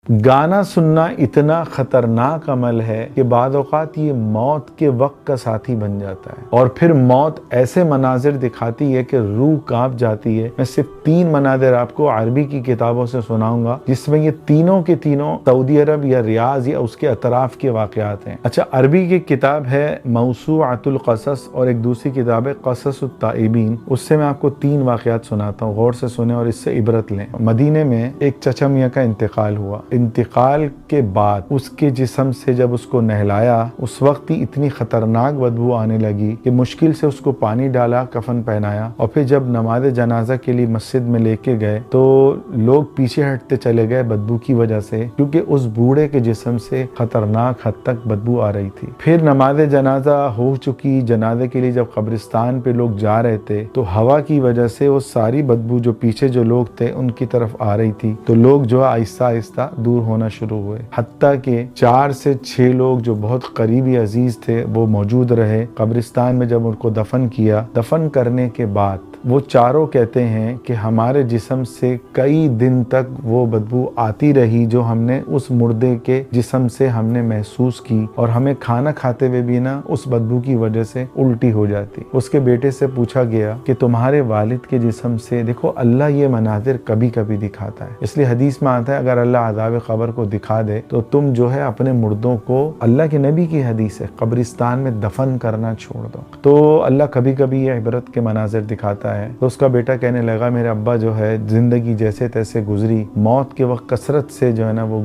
गाना सुनना इतना खतरनाक अमल है कि बाद औक़ात ये मौत के वक्त का साथी बन जाता है और फिर मौत ऐसे मनाजिर दिखाती है कि रूह कांप जाती है। मैं सिर्फ 3 मनाजिर आपको अरबी की किताबों से सुनाऊंगा जिसमें ये तीनों के तीनों सऊदी अरब या रियाज या उसके अतराफ के वाक़यात हैं। अच्छा, अरबी की किताब है मौसूअतुल क़सस और एक दूसरी किताब है क़ससुत ताइबीन। उससे मैं आपको 3 वाक़यात सुनाता हूँ, गौर से सुने और इससे इबरत लें। मदीने में एक चचा मियाँ का इंतकाल हुआ। इंतकाल के बाद उसके जिस्म से जब उसको नहलाया उस वक्त ही इतनी खतरनाक बदबू आने लगी कि मुश्किल से उसको पानी डाला, कफन पहनाया और फिर जब नमाज जनाजा के लिए मस्जिद में लेके गए तो लोग पीछे हटते चले गए बदबू की वजह से, क्योंकि उस बूढ़े के जिस्म से खतरनाक हद तक बदबू आ रही थी। फिर नमाज जनाजा हो चुकी, जनाजे के लिए जब कब्रिस्तान पे लोग जा रहे थे तो हवा की वजह से वो सारी बदबू जो पीछे जो लोग थे उनकी तरफ आ रही थी, तो लोग जो आहिस्ता आहिस्ता दूर होना शुरू हुए। हत्ता के 4 से 6 लोग जो बहुत करीबी अजीज थे वो मौजूद रहे। कब्रिस्तान में जब उनको दफन किया, दफन करने के बाद वो चारों कहते हैं कि हमारे जिस्म से कई दिन तक वो बदबू आती रही जो हमने उस मुर्दे के जिस्म से हमने महसूस की, और हमें खाना खाते हुए भी ना उस बदबू की वजह से उल्टी हो जाती। उसके बेटे से पूछा गया कि तुम्हारे वालिद के जिस्म से, देखो अल्लाह ये मनाजिर कभी कभी दिखाता है, इसलिए हदीस में आता है अगर अल्लाह अज़ाब क़ब्र को दिखा दे तो तुम जो है अपने मुर्दों को, अल्लाह के नबी की हदीस है, कब्रिस्तान में दफन करना छोड़ दो। तो अल्लाह कभी कभी ये इबरत के मनाजिर दिखाता है। तो उसका बेटा कहने लगा मेरे अब्बा जो है जिंदगी जैसे तैसे गुजरी, मौत के वक्त कसरत से जो है ना वो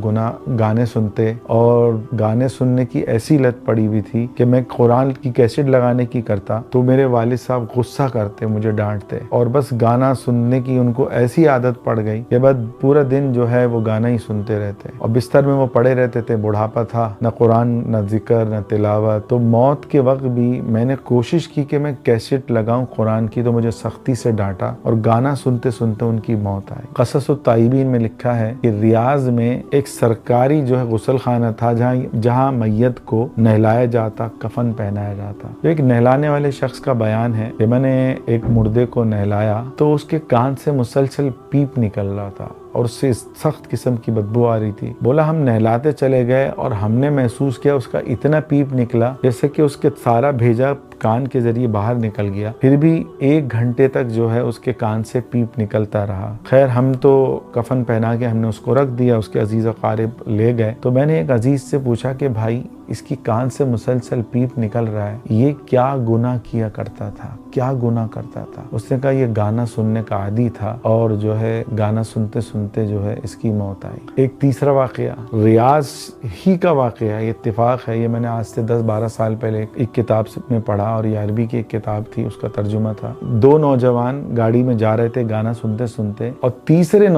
गाने सुनते और गाने सुनने की ऐसी लत पड़ी हुई थी कि मैं कुरान की कैसेट लगाने की करता तो मेरे वालिद साहब गुस्सा करते, मुझे डांटते, और बस गाना सुनने की उनको ऐसी आदत पड़ गई कि बाद पूरा दिन जो है वो गाना ही सुनते रहते और बिस्तर में वो पड़े रहते थे। बुढ़ापा था, न कुरान न जिक्र न तिलावत। तो मौत के वक्त भी मैंने कोशिश की कि मैं कैसेट लगाऊं कुरान की, तो मुझे सख्ती से डांटा और गाना सुनते सुनते उनकी मौत आई। क़ससुत ताइबीन में लिखा है कि रियाज में एक सरकारी जो है गुसल खाना था जहाँ मैयत को नहलाया जाता, कफन पहनाया जाता। तो एक नहलाने वाले शख्स का बयान है कि मैंने एक मुर्दे को नहलाया तो उसके कान से मुसलसल पीप निकल रहा था और उससे सख्त किस्म की बदबू आ रही थी। बोला हम नहलाते चले गए और हमने महसूस किया उसका इतना पीप निकला जैसे कि उसके सारा भेजा कान के जरिए बाहर निकल गया। फिर भी 1 घंटे तक जो है उसके कान से पीप निकलता रहा। खैर हम तो कफन पहना के हमने उसको रख दिया, उसके अजीज अकारिब ले गए। तो मैंने एक अजीज से पूछा कि भाई इसकी कान से मुसलसल पीप निकल रहा है, ये क्या गुनाह किया करता था, क्या गुनाह करता था? उसने कहा ये गाना सुनने का आदी था और जो है गाना सुनते सुनते जो है इसकी मौत आई। एक तीसरा वाकया रियाज ही का वाकया, ये इत्तेफाक है, ये मैंने आज से 10-12 साल पहले एक किताब में पढ़ा और ये अरबी की एक किताब थी, उसका तर्जुमा था। 2 नौजवान गाड़ी में जा रहे थे गाना सुनते सुनते और तीसरे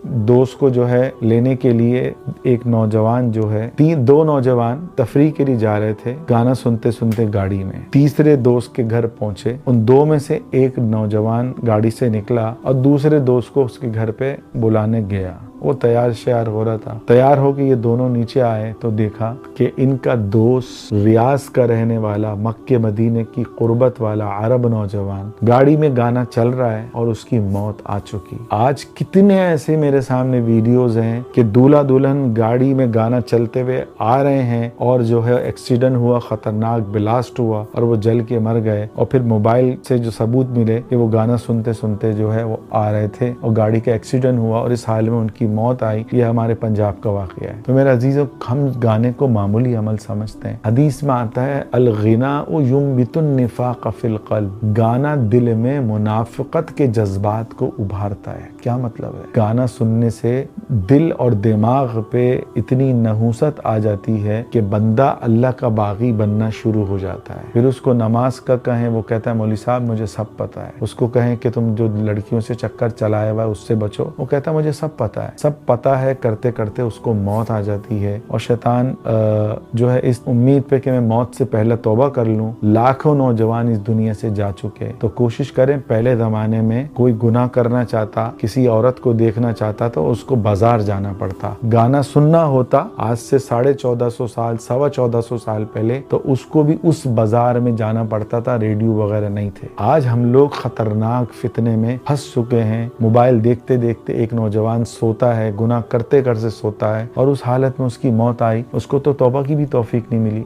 दोस्त को जो है लेने के लिए एक नौजवान जो है 2 नौजवान तफरीह के लिए जा रहे थे गाना सुनते सुनते गाड़ी में। तीसरे दोस्त के घर पहुंचे, उन 2 में से एक नौजवान गाड़ी से निकला और दूसरे दोस्त को उसके घर पे बुलाने गया। वो तैयार श्यार हो रहा था। तैयार होकर ये दोनों नीचे आए तो देखा कि इनका दोस्त रियाज का रहने वाला, मक्के मदीने की कुर्बत वाला अरब नौजवान गाड़ी में गाना चल रहा है और उसकी मौत आ चुकी। आज कितने ऐसे मेरे सामने वीडियोस हैं कि दूल्हा दुल्हन गाड़ी में गाना चलते हुए आ रहे हैं और जो है एक्सीडेंट हुआ, खतरनाक ब्लास्ट हुआ और वो जल के मर गए। और फिर मोबाइल से जो सबूत मिले कि वो गाना सुनते सुनते जो है वो आ रहे थे और गाड़ी का एक्सीडेंट हुआ और इस हाल में उनकी मौत आई। ये हमारे पंजाब का वाकया है। तो मेरे अजीजों, हम गाने को मामूली अमल समझते हैं। हदीस में आता है अल-गिना युंबितुन निफाक फिल क़ल्ब, गाना दिल में मुनाफिकत के जज्बात को उभारता है। क्या मतलब है? गाना सुनने से दिल और दिमाग पे इतनी नहूसत आ जाती है कि बंदा अल्लाह का बागी बनना शुरू हो जाता है। फिर उसको नमाज का कहें, वो कहता है मौलवी साहब मुझे सब पता है। उसको कहें कि तुम जो लड़कियों से चक्कर चलाया हुआ है उससे बचो, वो कहता है मुझे सब पता है। सब पता है करते करते उसको मौत आ जाती है और शैतान जो है इस उम्मीद पे कि मैं मौत से पहले तौबा कर लूं, लाखों नौजवान इस दुनिया से जा चुके। तो कोशिश करें, पहले जमाने में कोई गुनाह करना चाहता, किसी औरत को देखना चाहता तो उसको बाजार जाना पड़ता, गाना सुनना होता। आज से 1450 साल 1450 साल पहले तो उसको भी उस बाजार में जाना पड़ता था, रेडियो वगैरह नहीं थे। आज हम लोग खतरनाक फितने में फंस चुके हैं। मोबाइल देखते देखते एक नौजवान सोता सोता है, गुनाह करते करते सोता है और उस हालत में उसकी मौत आई, उसको तो तौबा की भी तौफीक नहीं मिली।